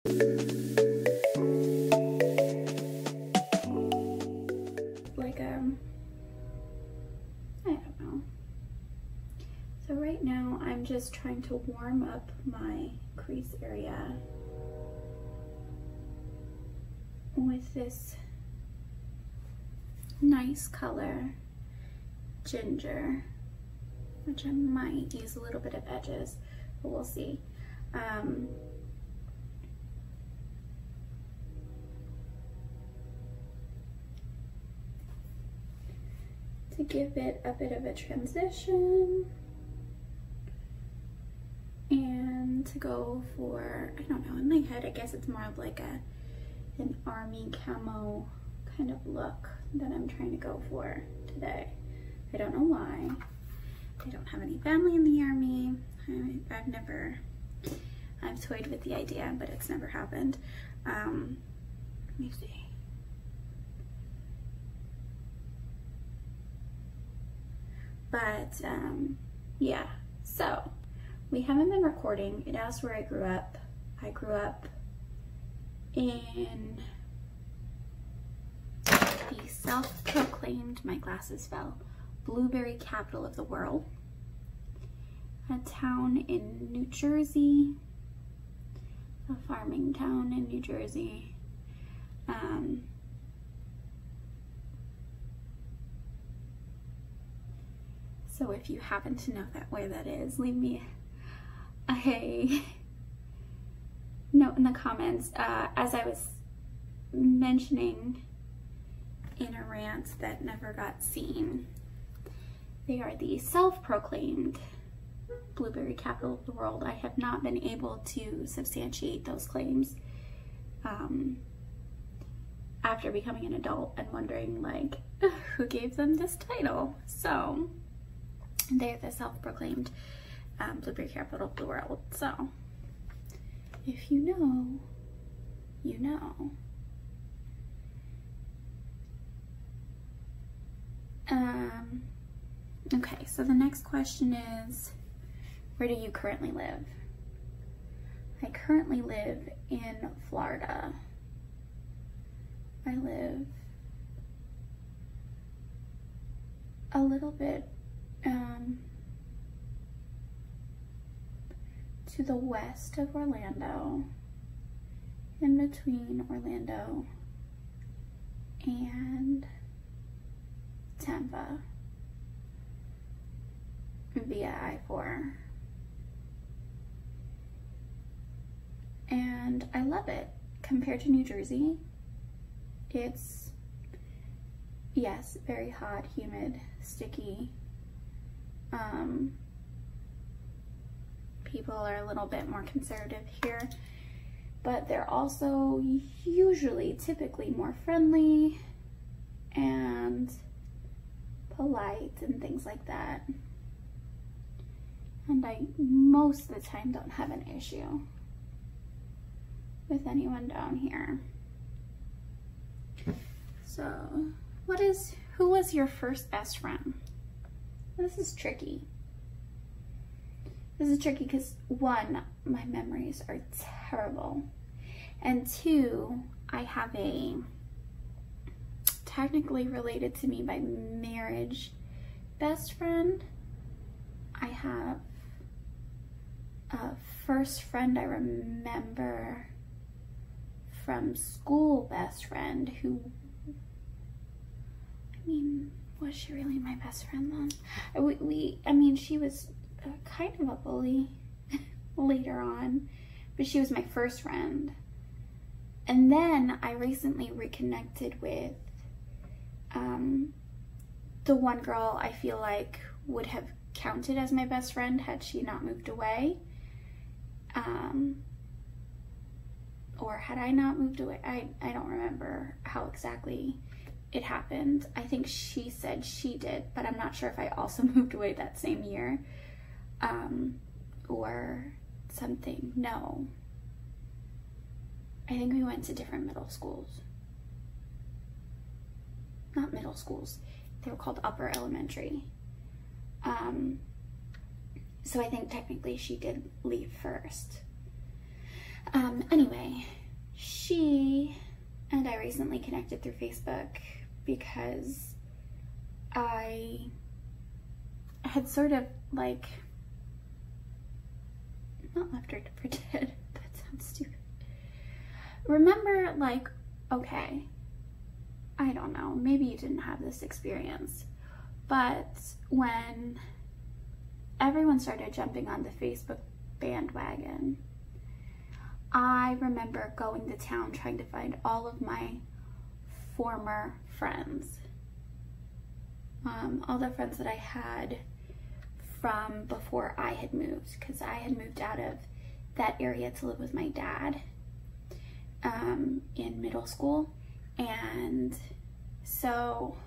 Like, I don't know. So right now I'm just trying to warm up my crease area with this nice color, Ginger, which I might use a little bit of edges, but we'll see. To give it a bit of a transition and to go for, I don't know, in my head I guess it's more of like an army camo kind of look that I'm trying to go for today. I don't know why. I don't have any family in the army. I've toyed with the idea, but it's never happened. Let me see. But yeah, so we haven't been recording. It asked where I grew up. I grew up in the self-proclaimed, my glasses fell, blueberry capital of the world, a town in New Jersey, a farming town in New Jersey. So if you happen to know where that is, leave me a note in the comments. As I was mentioning in a rant that never got seen, they are the self-proclaimed blueberry capital of the world. I have not been able to substantiate those claims after becoming an adult and wondering, like, who gave them this title? So they're the self-proclaimed blueberry capital of the world. So if you know, you know. Okay, so the next question is, where do you currently live? I currently live in Florida. I live a little bit to the west of Orlando, in between Orlando and Tampa, via I-4. And I love it. Compared to New Jersey, it's, yes, very hot, humid, sticky. People are a little bit more conservative here, but they're also typically more friendly and polite and things like that. And I most of the time don't have an issue with anyone down here. So, who was your first best friend? This is tricky. This is tricky because, one, my memories are terrible. And two, I have a, technically related to me by marriage, best friend. I have a first friend I remember from school best friend who, I mean, was she really my best friend then? I mean, she was kind of a bully later on, but she was my first friend. And then I recently reconnected with the one girl I feel like would have counted as my best friend had she not moved away. Or had I not moved away. I don't remember how exactly it happened. I think she said she did, but I'm not sure if I also moved away that same year. Or something. No. I think we went to different middle schools. Not middle schools. They were called upper elementary. So I think technically she did leave first. Anyway, she and I recently connected through Facebook because I had sort of like, not left her for dead, that sounds stupid. Remember, like, okay, I don't know, maybe you didn't have this experience, but when everyone started jumping on the Facebook bandwagon, I remember going to town trying to find all of my former friends. All the friends that I had from before I had moved, because I had moved out of that area to live with my dad in middle school. And so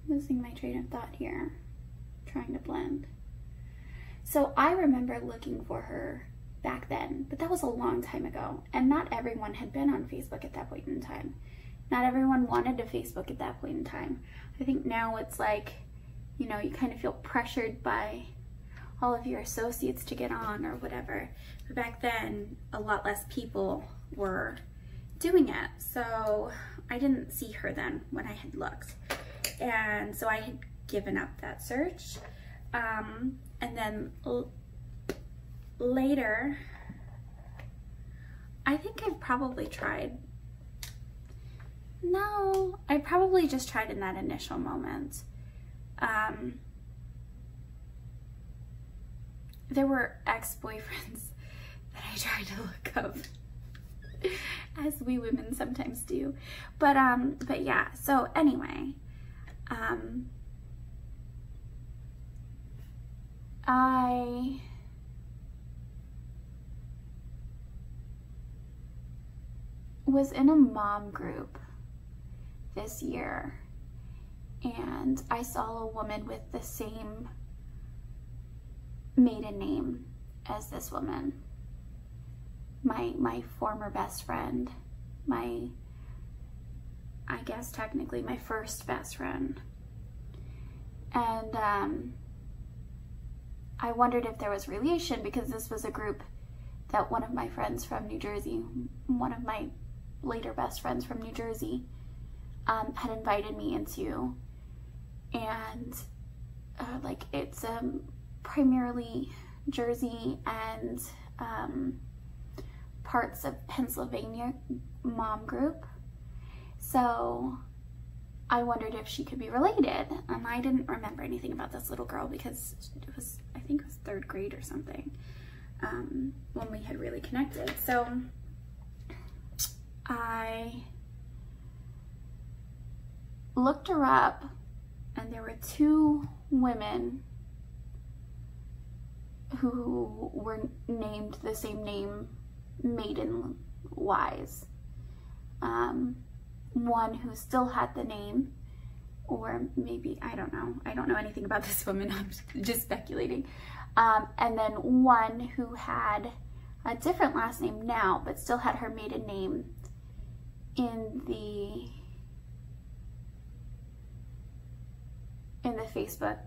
losing my train of thought here, trying to blend. So I remember looking for her back then, but that was a long time ago, and not everyone had been on Facebook at that point in time. Not everyone wanted to Facebook at that point in time. I think now it's like, you know, you kind of feel pressured by all of your associates to get on or whatever. But back then, a lot less people were doing it. So I didn't see her then when I had looked. And so I had given up that search. And then later, I think I probably tried. No, I probably just tried in that initial moment. There were ex-boyfriends that I tried to look up, as we women sometimes do. But yeah, so anyway, I was in a mom group this year, and I saw a woman with the same maiden name as this woman, my former best friend, I guess technically my first best friend. And I wondered if there was relation, because this was a group that one of my friends from New Jersey, one of my later best friends from New Jersey, had invited me into. And like, it's primarily Jersey and parts of Pennsylvania mom group. So I wondered if she could be related, and I didn't remember anything about this little girl because it was, I think it was 3rd grade or something, when we had really connected. So I looked her up, and there were 2 women who were named the same name maiden-wise. One who still had the name, or maybe, I don't know anything about this woman, I'm just speculating. And then one who had a different last name now, but still had her maiden name in the Facebook,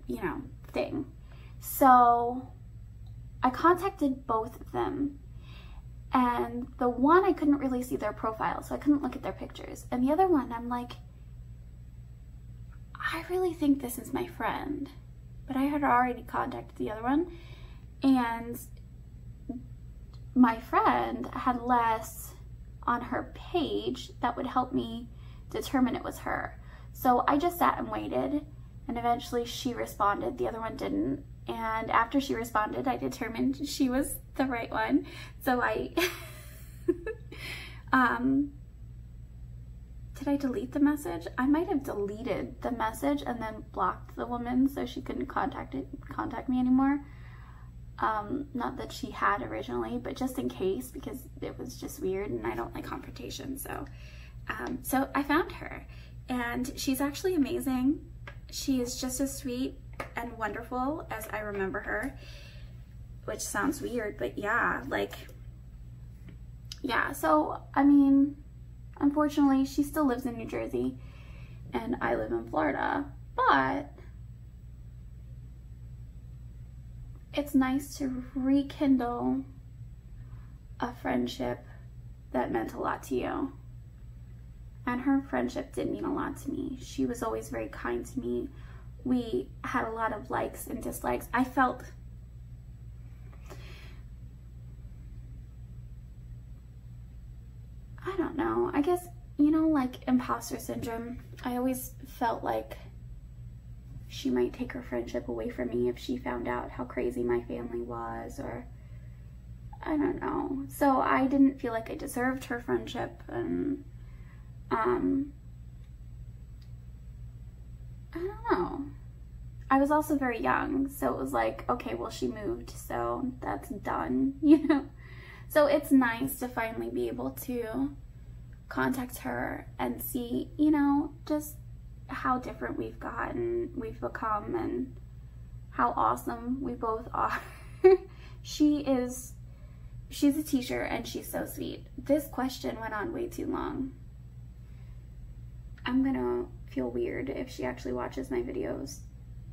you know, thing. So I contacted both of them, and the one I couldn't really see their profile, so I couldn't look at their pictures. And the other one, I'm like, I really think this is my friend. But I had already contacted the other one, and my friend had less on her page that would help me determine it was her. So I just sat and waited, and eventually she responded, the other one didn't. And after she responded, I determined she was the right one. So I, did I delete the message? I might have deleted the message and then blocked the woman so she couldn't contact me anymore. Not that she had originally, but just in case, because it was just weird and I don't like confrontation. So, so I found her, and she's actually amazing. She is just as sweet and wonderful as I remember her, which sounds weird, but yeah, like, yeah. So, I mean, unfortunately, she still lives in New Jersey and I live in Florida, but it's nice to rekindle a friendship that meant a lot to you. And her friendship did mean a lot to me. She was always very kind to me. We had a lot of likes and dislikes. I felt I don't know, I guess, you know, like imposter syndrome. I always felt like she might take her friendship away from me if she found out how crazy my family was, or I don't know. So I didn't feel like I deserved her friendship, and I don't know. I was also very young, so it was like, okay, well, she moved, so that's done, you know? So it's nice to finally be able to contact her and see, you know, just how different we've become, and how awesome we both are. She's a teacher, and she's so sweet. This question went on way too long. I'm gonna feel weird if she actually watches my videos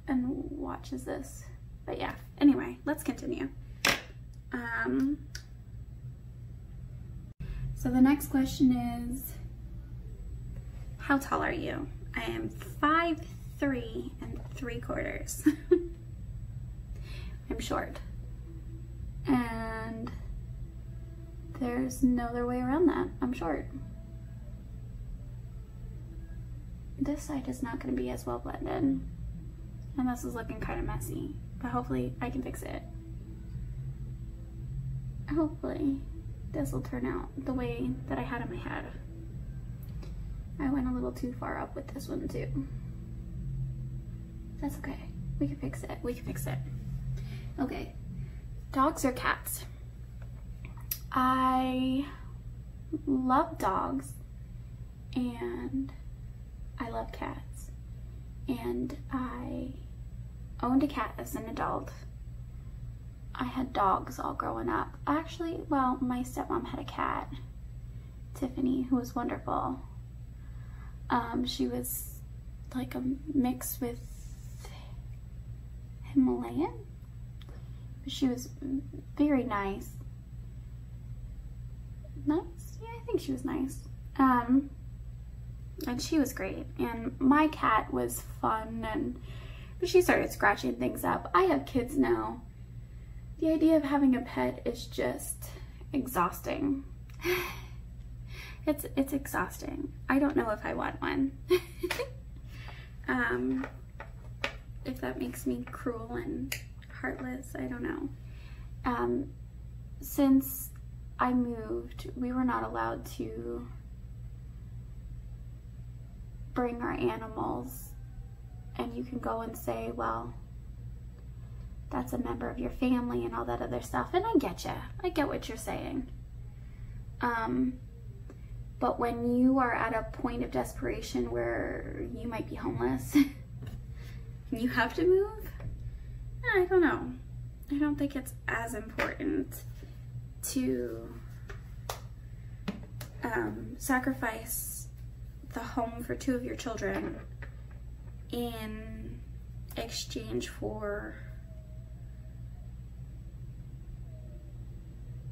and watches this. But yeah, anyway, let's continue. So the next question is, how tall are you? I am 5'3" 3/4. I'm short. And there's no other way around that. I'm short. This side is not going to be as well blended. And this is looking kind of messy. But hopefully I can fix it. Hopefully this will turn out the way that I had in my head. I went a little too far up with this one too. That's okay. We can fix it. We can fix it. Okay. Dogs or cats? I love dogs and I love cats. And I owned a cat as an adult. I had dogs all growing up. Actually, well, my stepmom had a cat, Tiffany, who was wonderful. She was like a mix with Himalayan. She was very nice. Nice? Yeah, I think she was nice. And she was great. And my cat was fun, and she started scratching things up. I have kids now. The idea of having a pet is just exhausting. It's exhausting. I don't know if I want one. If that makes me cruel and heartless, I don't know. Since I moved, we were not allowed to bring our animals, and you can go and say, well, that's a member of your family and all that other stuff, and I get you. I get what you're saying. But when you are at a point of desperation where you might be homeless and you have to move, I don't know. I don't think it's as important to sacrifice the home for 2 of your children in exchange for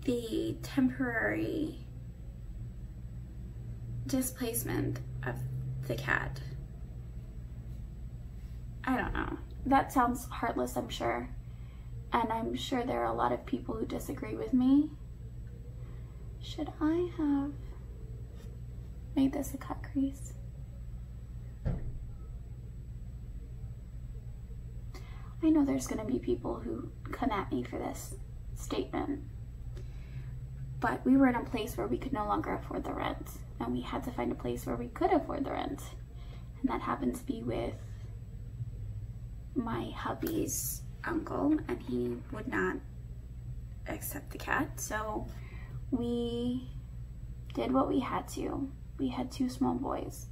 the temporary displacement of the cat. I don't know. That sounds heartless, I'm sure. And I'm sure there are a lot of people who disagree with me. Should I have made this a cut crease? I know there's going to be people who come at me for this statement. But we were in a place where we could no longer afford the rent. And we had to find a place where we could afford the rent. And that happened to be with my hubby's uncle, and he would not accept the cat. So we did what we had to. We had 2 small boys.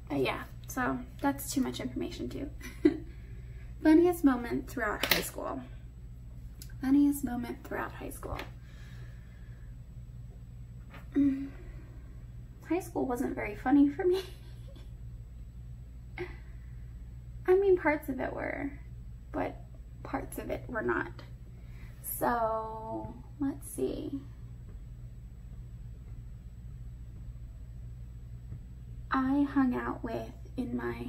But yeah, so that's too much information too. Funniest moment throughout high school. Funniest moment throughout high school. high school wasn't very funny for me. I mean, parts of it were, but parts of it were not. So, let's see. I hung out with, in my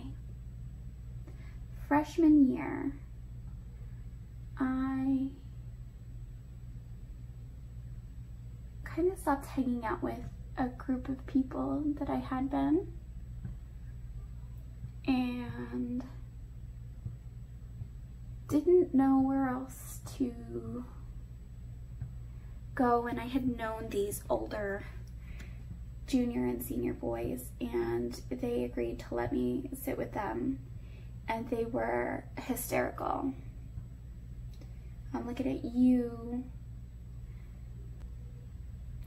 freshman year, I kind of stopped hanging out with a group of people that I had been, and didn't know where else to go, and I had known these older junior and senior boys, and they agreed to let me sit with them, and they were hysterical. I'm looking at you.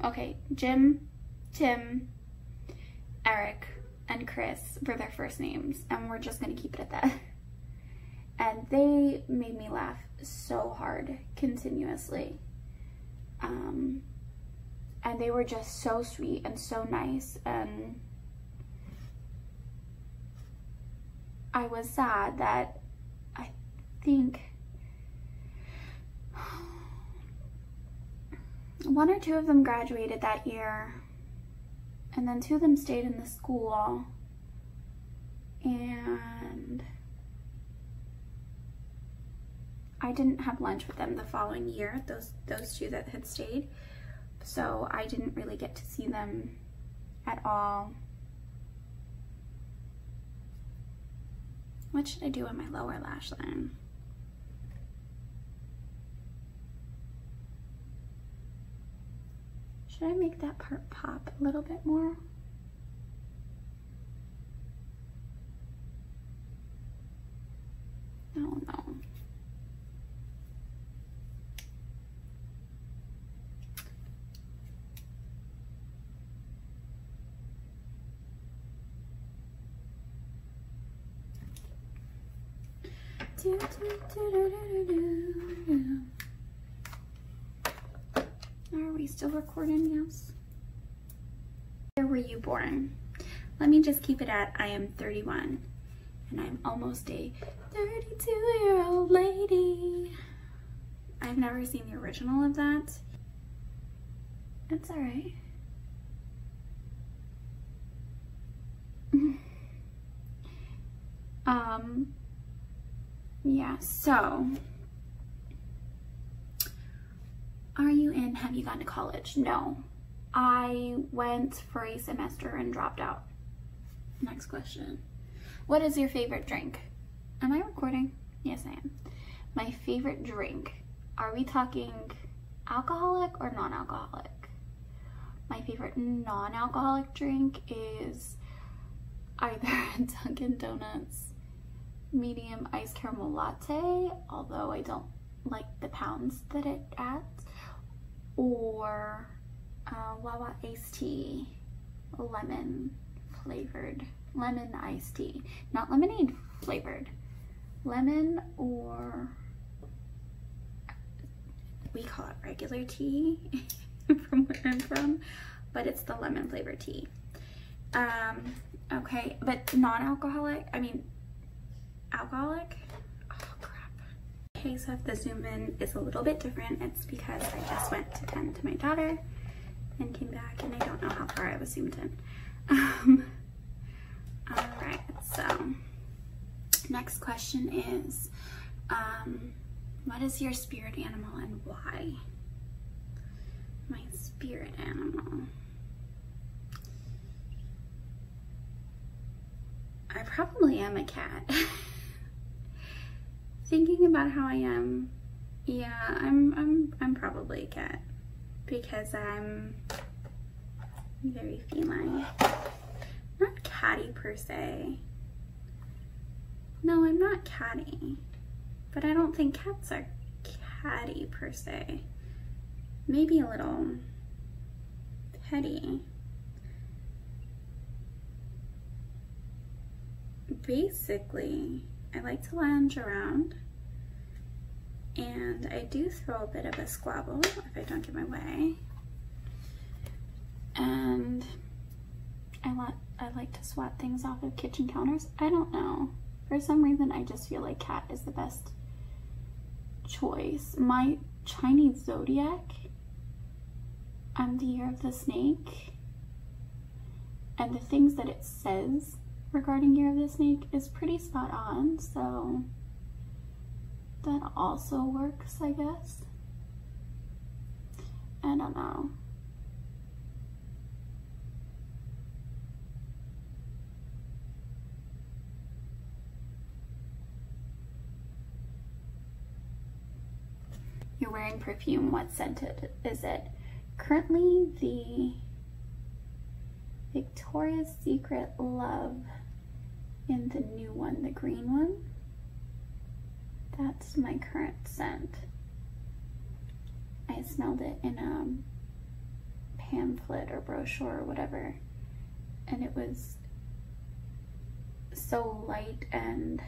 Okay, Jim, Tim, Eric, and Chris were their first names, and we're just gonna keep it at that. And they made me laugh so hard continuously. And they were just so sweet and so nice, and I was sad that I think one or two of them graduated that year, and then two of them stayed in the school, and I didn't have lunch with them the following year, those two that had stayed, so I didn't really get to see them at all. What should I do on my lower lash line? Should I make that part pop a little bit more? No. Are we still recording? Yes. Where were you born? Let me just keep it at I am 31, and I'm almost a 32-year-old lady. I've never seen the original of that. It's all right. Yeah, so have you gone to college? No, I went for a semester and dropped out. Next question. What is your favorite drink? Am I recording? Yes, I am. My favorite drink. Are we talking alcoholic or non-alcoholic? My favorite non-alcoholic drink is either Dunkin' Donuts medium iced caramel latte, although I don't like the pounds that it adds, or Wawa iced tea, lemon iced tea, not lemonade flavored, lemon, or we call it regular tea from where I'm from, but it's the lemon flavored tea. Okay, but non-alcoholic, I mean alcoholic. Oh crap. Okay, so if the zoom in is a little bit different, it's because I just went to tend to my daughter and came back, and I don't know how far I was zoomed in. All right, so next question is, what is your spirit animal and why? My spirit animal. I probably am a cat. Thinking about how I am, yeah, I'm probably a cat because I'm very feline. Not catty per se. No, I'm not catty, but I don't think cats are catty per se. Maybe a little petty. Basically, I like to lounge around, and I do throw a bit of a squabble if I don't get my way. And I like to swat things off of kitchen counters. I don't know. For some reason, I just feel like cat is the best choice. My Chinese zodiac, I'm the year of the snake, and the things that it says regarding year of the snake is pretty spot on, so that also works, I guess. I don't know. You're wearing perfume. What scent is it? Currently the Victoria's Secret Love in the new one, the green one. That's my current scent. I smelled it in a pamphlet or brochure or whatever, and it was so light and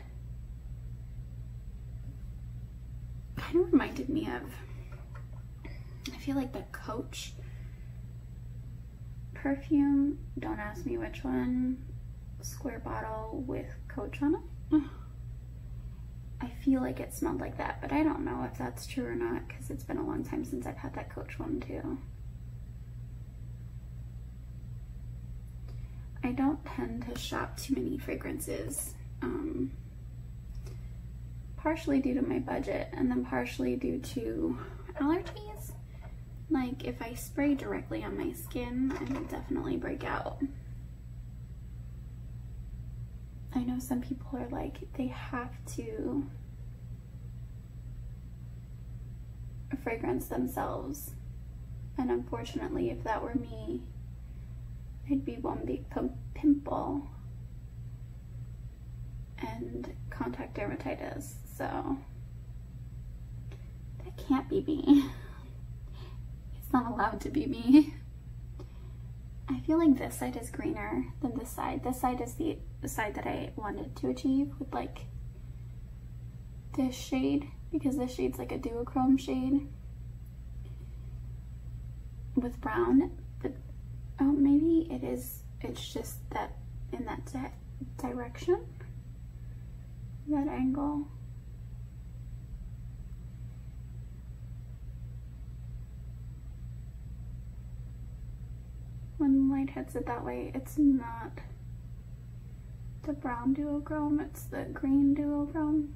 kind of reminded me of, I feel like the Coach perfume. Don't ask me which one. Square bottle with Coach on it. I feel like it smelled like that, but I don't know if that's true or not because it's been a long time since I've had that Coach one too. I don't tend to shop too many fragrances, partially due to my budget and then partially due to allergies. Like if I spray directly on my skin, I will definitely break out. I know some people are like, they have to fragrance themselves, and unfortunately if that were me, I'd be one big pimple and contact dermatitis, so that can't be me. It's not allowed to be me. I feel like this side is greener than this side. This side is the side that I wanted to achieve with like this shade, because this shade's like a duochrome shade with brown, but oh, maybe it's just that in that direction, that angle. When the light hits it that way, it's not the brown duochrome, it's the green duochrome.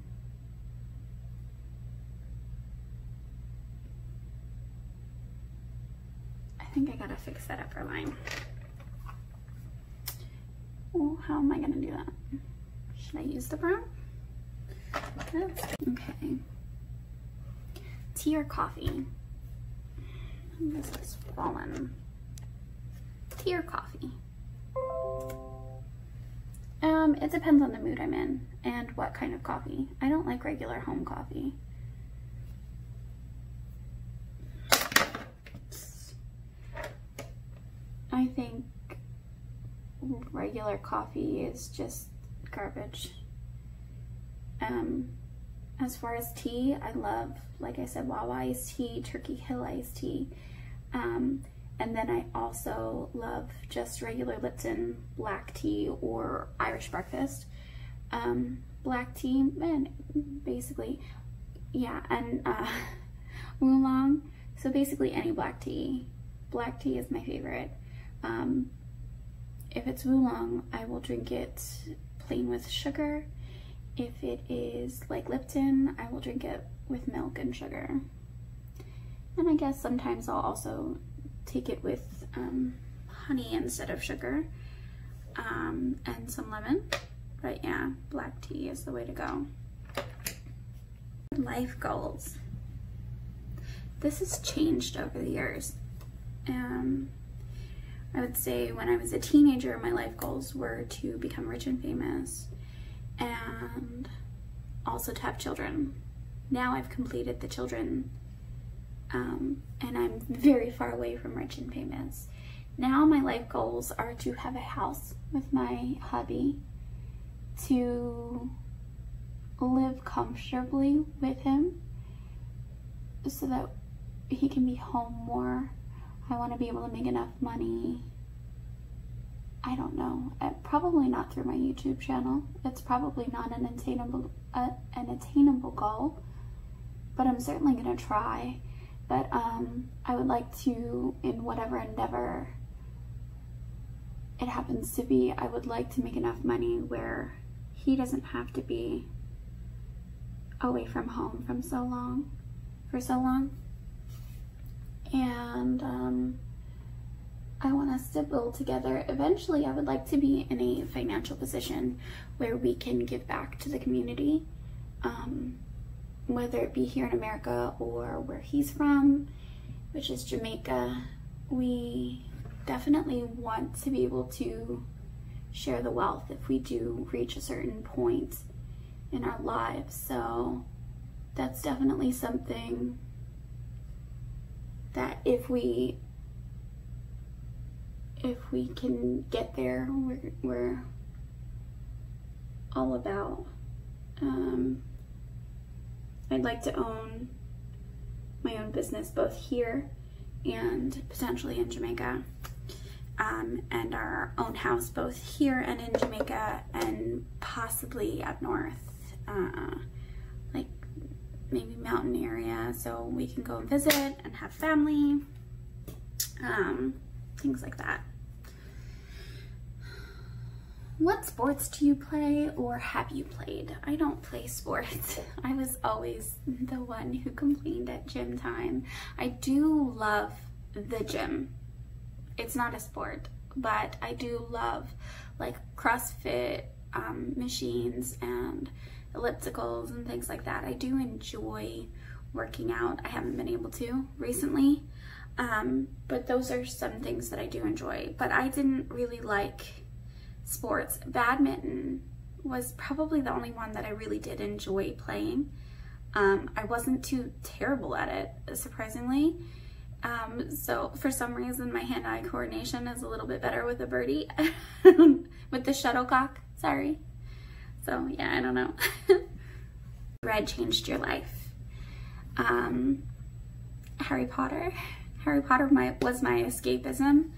I think I gotta fix that upper line. Oh, how am I gonna do that? Should I use the brown? Okay. Tea or coffee? This is fallen. Tea or coffee? It depends on the mood I'm in and what kind of coffee. I don't like regular home coffee. I think regular coffee is just garbage. As far as tea, I love, like I said, Wawa iced tea, Turkey Hill iced tea. And then I also love just regular Lipton black tea or Irish breakfast. Black tea, and basically, yeah, and oolong. So basically any black tea. Black tea is my favorite. If it's oolong, I will drink it plain with sugar. If it is like Lipton, I will drink it with milk and sugar. And I guess sometimes I'll also take it with honey instead of sugar, and some lemon. But yeah, black tea is the way to go. Life goals. This has changed over the years. I would say when I was a teenager, my life goals were to become rich and famous and also to have children. Now I've completed the children, and I'm very far away from rich and famous. Now my life goals are to have a house with my hubby, to live comfortably with him so that he can be home more. I want to be able to make enough money I don't know, probably not through my YouTube channel. It's probably not an attainable goal, but I'm certainly gonna try. But I would like to, in whatever endeavor it happens to be, I would like to make enough money where he doesn't have to be away from home for so long. And I want us to build together. Eventually, I would like to be in a financial position where we can give back to the community, whether it be here in America or where he's from, which is Jamaica. We definitely want to be able to share the wealth if we do reach a certain point in our lives. So that's definitely something that if we can get there, we're all about. I'd like to own my own business both here and potentially in Jamaica, and our own house both here and in Jamaica, and possibly up north, like maybe mountain area, so we can go and visit and have family, things like that. What sports do you play or have you played? I don't play sports. I was always the one who complained at gym time. I do love the gym. It's not a sport, but I do love like CrossFit machines and ellipticals and things like that. I do enjoy working out. I haven't been able to recently, but those are some things that I do enjoy. But I didn't really like sports. Badminton was probably the only one that I really did enjoy playing. I wasn't too terrible at it, surprisingly. So for some reason my hand-eye coordination is a little bit better with a birdie, with the shuttlecock, sorry. So yeah, I don't know. Read changed your life. Harry Potter. Harry Potter was my escapism.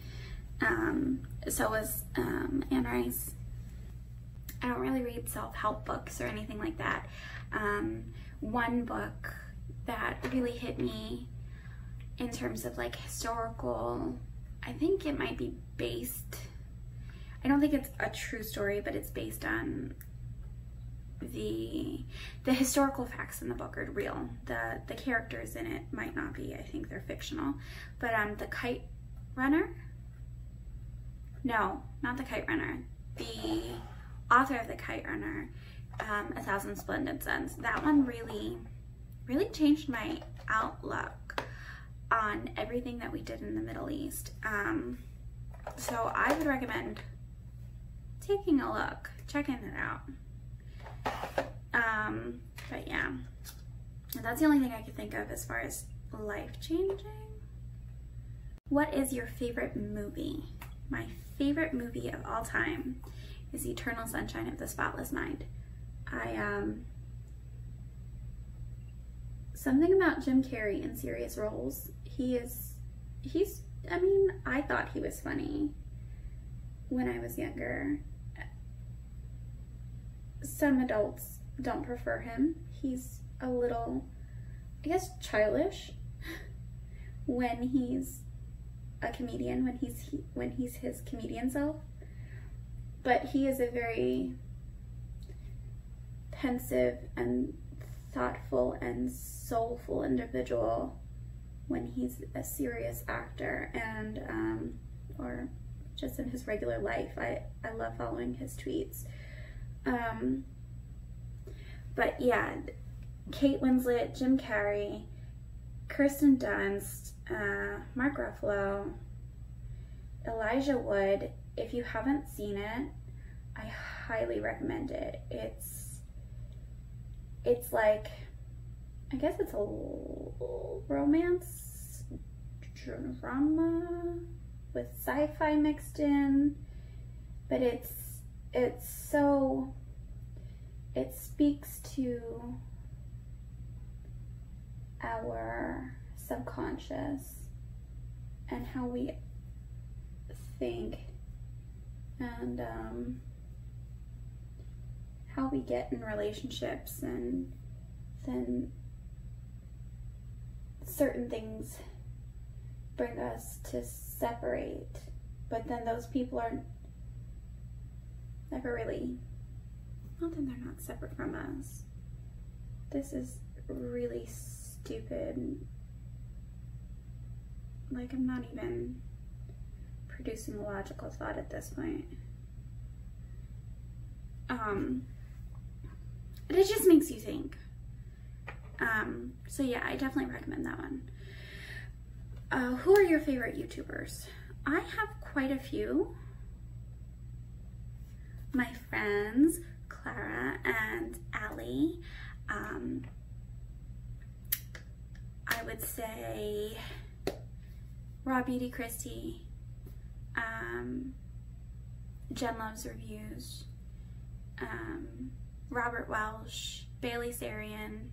So was Anne Rice. I don't really read self-help books or anything like that. One book that really hit me in terms of like historical, I think it might be based, I don't think it's a true story, but it's based on the historical facts in the book are real. The characters in it might not be, I think they're fictional. But The Kite Runner? No, not The Kite Runner. The author of The Kite Runner, A Thousand Splendid Suns. That one really changed my outlook on everything that we did in the Middle East. So I would recommend taking a look, checking it out. But yeah, that's the only thing I could think of as far as life-changing. What is your favorite movie? My favorite movie of all time is Eternal Sunshine of the Spotless Mind. Something about Jim Carrey in serious roles. I mean, I thought he was funny when I was younger. Some adults don't prefer him. He's a little, I guess, childish when he's a comedian, when he's his comedian self. But he is a very pensive and thoughtful and soulful individual when he's a serious actor, and or just in his regular life. I love following his tweets. But yeah, Kate Winslet, Jim Carrey, Kirsten Dunst, Mark Ruffalo, Elijah Wood. If you haven't seen it, I highly recommend it. It's like, I guess it's a romance drama with sci-fi mixed in, but it speaks to our subconscious and how we think and how we get in relationships, and then certain things bring us to separate, but then those people are never really, not that they're not separate from us. This is really stupid. Like, I'm not even producing a logical thought at this point. But it just makes you think. So yeah, I definitely recommend that one. Who are your favorite YouTubers? I have quite a few. My friends, Clara and Allie. I would say Raw Beauty Christie, Jen Loves Reviews, Robert Welsh, Bailey Sarian,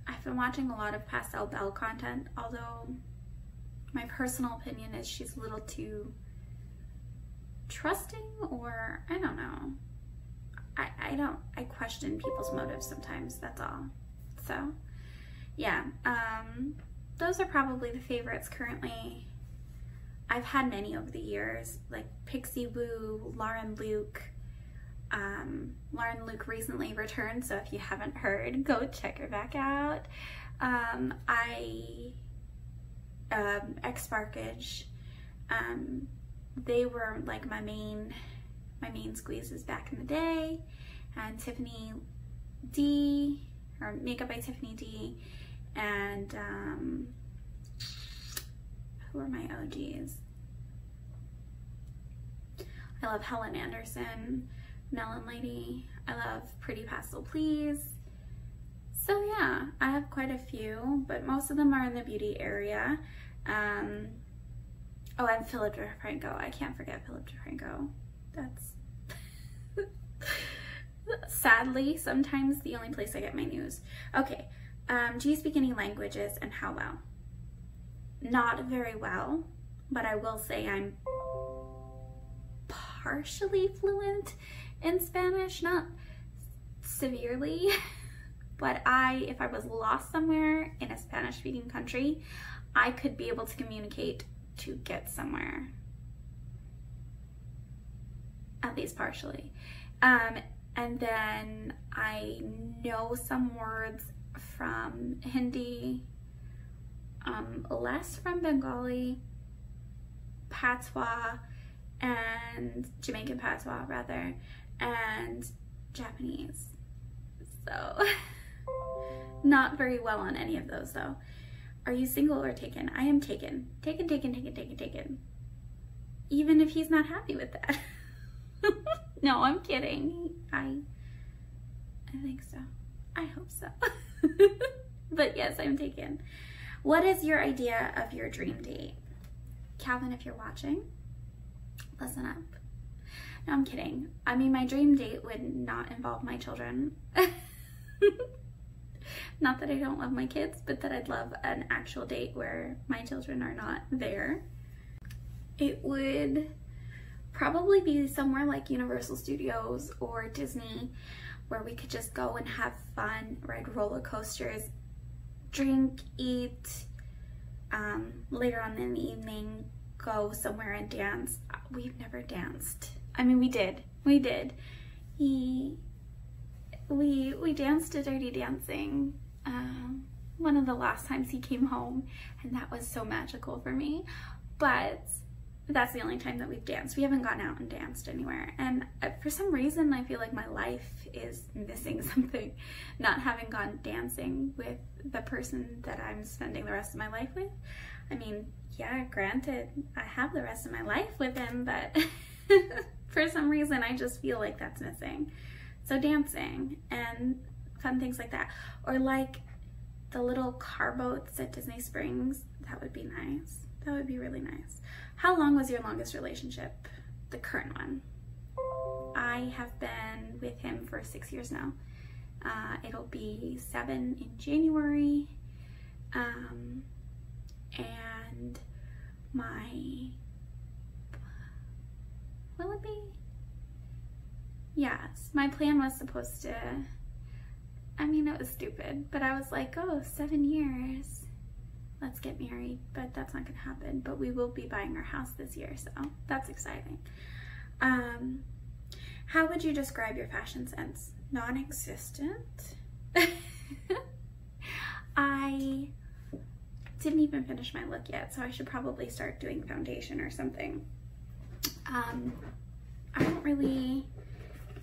I've been watching a lot of Pastel Belle content, although my personal opinion is she's a little too trusting, or I don't know. I question people's motives sometimes, that's all. So yeah, those are probably the favorites currently. I've had many over the years, like Pixie Woo, Lauren Luke. Lauren Luke recently returned, so if you haven't heard, go check her back out. X-Sparkage, they were like my main squeezes back in the day, and Tiffany D, or Makeup by Tiffany D, and who are my OGs? I love Helen Anderson, Melon Lady. I love Pretty Pastel Please. So yeah, I have quite a few, but most of them are in the beauty area. Oh, and Philip DeFranco. I can't forget Philip DeFranco. That's sadly sometimes the only place I get my news. Okay, do you speak any languages, and how well? Not very well, but I will say I'm partially fluent in Spanish, not severely, but if I was lost somewhere in a Spanish-speaking country, I could be able to communicate to get somewhere, at least partially. And then I know some words from Hindi, less from Bengali, Patois, and Jamaican Patois rather, and Japanese. So not very well on any of those though. Are you single or taken? I am taken. Taken. Even if he's not happy with that. No, I'm kidding. I think so. I hope so. But yes, I'm taken. What is your idea of your dream date? Calvin, if you're watching, listen up. No, I'm kidding. I mean, my dream date would not involve my children. Not that I don't love my kids, but that I'd love an actual date where my children are not there. It would probably be somewhere like Universal Studios or Disney, where we could just go and have fun, ride roller coasters, drink, eat, later on in the evening, go somewhere and dance. We've never danced. I mean, we did. We danced to Dirty Dancing one of the last times he came home, and that was so magical for me. But that's the only time that we've danced. We haven't gone out and danced anywhere, and for some reason I feel like my life is missing something, not having gone dancing with the person that I'm spending the rest of my life with. I mean, yeah, granted, I have the rest of my life with him, but for some reason I just feel like that's missing. So dancing and fun things like that, or like the little car boats at Disney Springs, that would be nice. That would be really nice. How long was your longest relationship? The current one. I have been with him for 6 years now. It'll be 7 in January. And and my, will it be? Yes, my plan was supposed to, I mean, it was stupid, but I was like, oh, 7 years, let's get married, but that's not gonna happen. But we will be buying our house this year, so that's exciting. How would you describe your fashion sense? Non-existent. I didn't even finish my look yet, so I should probably start doing foundation or something. I don't really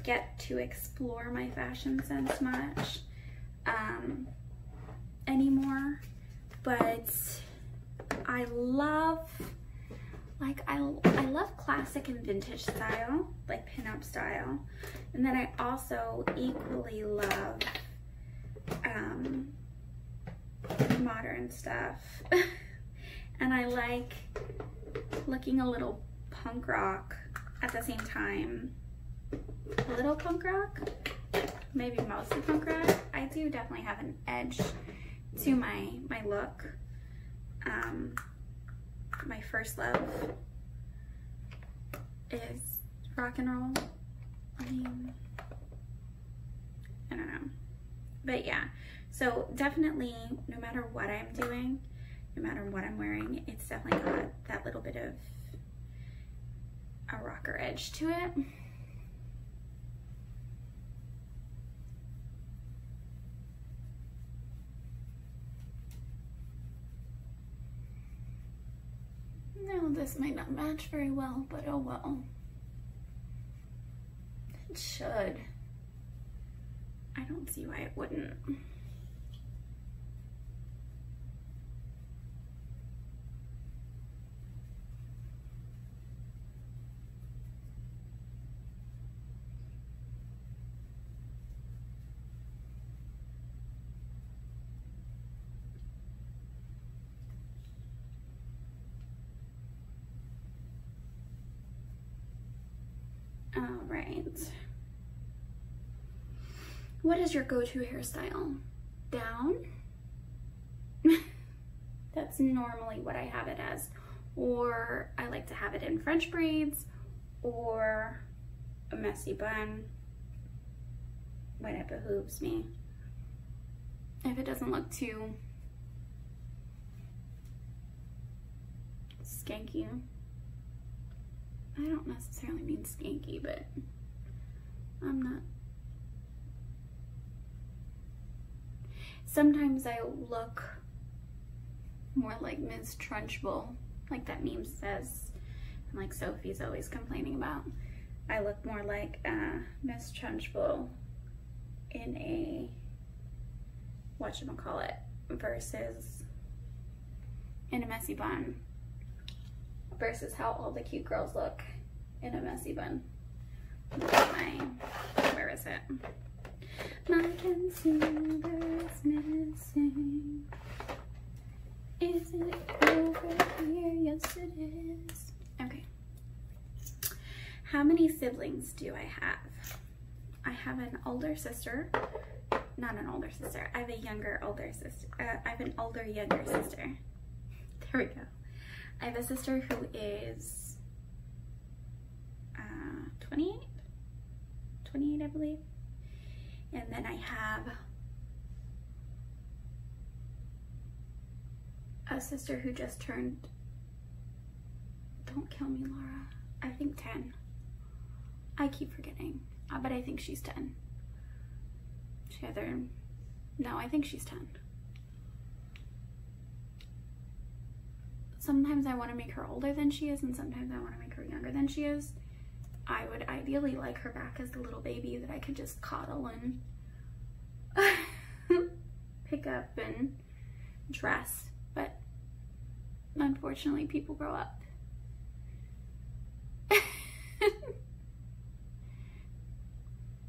get to explore my fashion sense much anymore, but I love, like, I love classic and vintage style, like pinup style, and then I also equally love modern stuff. And I like looking a little punk rock at the same time. A little punk rock, maybe mostly punk rock. I do definitely have an edge to my look. My first love is rock and roll. I mean, I don't know, but yeah. So definitely, no matter what I'm doing, no matter what I'm wearing, it's definitely got that little bit of a rocker edge to it. No, this might not match very well, but oh well. It should. I don't see why it wouldn't. All right. What is your go-to hairstyle? Down? That's normally what I have it as. Or I like to have it in French braids or a messy bun when it behooves me. If it doesn't look too skanky. I don't necessarily mean skanky, but I'm not. Sometimes I look more like Ms. Trunchbull, like that meme says, and like Sophie's always complaining about. I look more like Ms. Trunchbull in a whatchamacallit versus in a messy bun. Versus how all the cute girls look in a messy bun. Where is it? My concealer's missing. Is it over here? Yes, it is. Okay. How many siblings do I have? I have an older sister. Not an older sister. I have a younger older sister. I have an older younger sister. There we go. I have a sister who is 28 I believe, and then I have a sister who just turned, don't kill me Laura, I think 10. I keep forgetting, but I think she's 10. No, I think she's 10. Sometimes I want to make her older than she is, and sometimes I want to make her younger than she is. I would ideally like her back as the little baby that I could just coddle and pick up and dress, but unfortunately people grow up.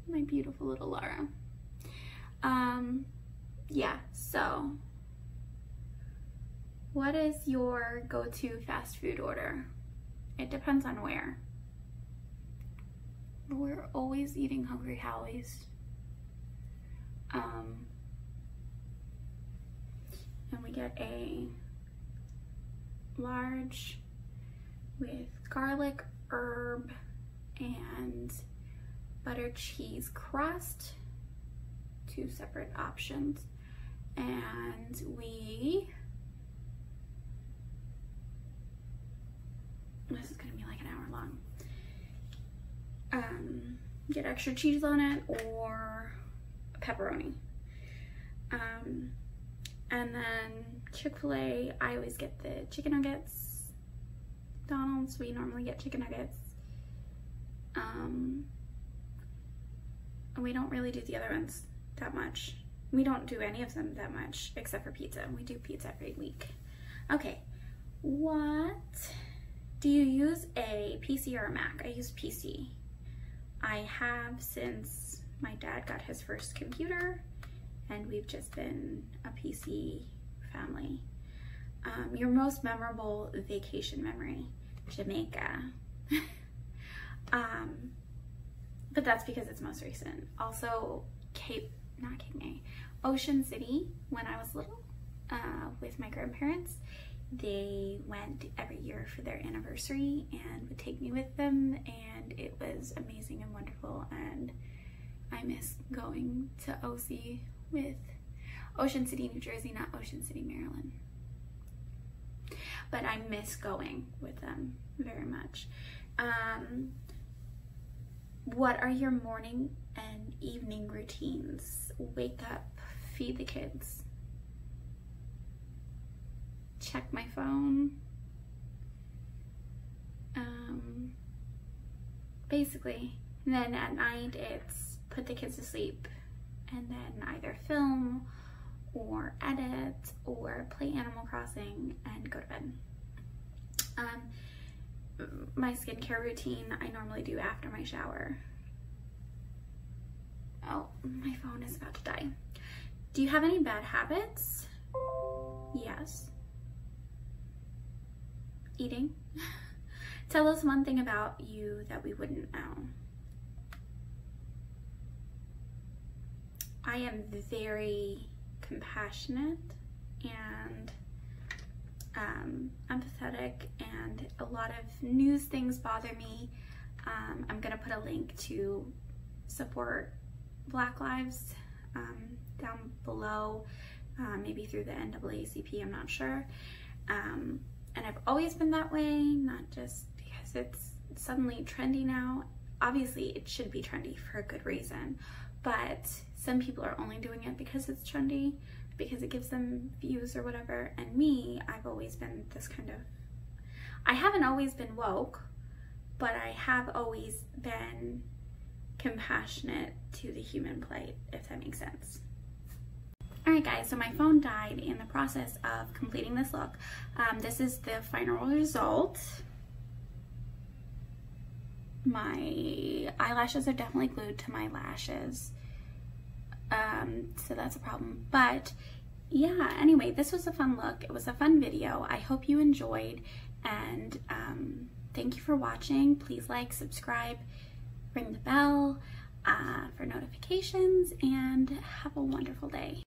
My beautiful little Laura. Yeah, so what is your go-to fast food order? It depends on where. We're always eating Hungry Howie's. And we get a large with garlic, herb, and butter cheese crust, 2 separate options. And this is gonna be like an hour long. Get extra cheese on it or pepperoni. And then Chick-fil-A, I always get the chicken nuggets. McDonald's, we normally get chicken nuggets. And we don't really do the other ones that much. We don't do any of them that much except for pizza. We do pizza every week. Okay, what? Do you use a PC or a Mac? I use PC. I have since my dad got his first computer, and we've just been a PC family. Your most memorable vacation memory? Jamaica. But that's because it's most recent. Also, Ocean City, when I was little, with my grandparents. They went every year for their anniversary and would take me with them, and it was amazing and wonderful, and I miss going to OC with Ocean City, New Jersey, not Ocean City, Maryland. But I miss going with them very much. What are your morning and evening routines? Wake up, feed the kids, check my phone, basically. And then at night it's put the kids to sleep and then either film or edit or play Animal Crossing and go to bed. My skincare routine I normally do after my shower. Oh, my phone is about to die. Do you have any bad habits? Yes. Eating. Tell us one thing about you that we wouldn't know. I am very compassionate and empathetic, and a lot of news things bother me. I'm gonna put a link to support Black Lives down below, maybe through the NAACP, I'm not sure. And I've always been that way, not just because it's suddenly trendy now. Obviously it should be trendy for a good reason, but some people are only doing it because it's trendy, because it gives them views or whatever. And me, I've always been this kind of, I haven't always been woke, but I have always been compassionate to the human plight, if that makes sense. Alright guys, so my phone died in the process of completing this look. This is the final result. My eyelashes are definitely glued to my lashes. So that's a problem. But yeah, anyway, this was a fun look. It was a fun video. I hope you enjoyed, and thank you for watching. Please like, subscribe, ring the bell for notifications, and have a wonderful day.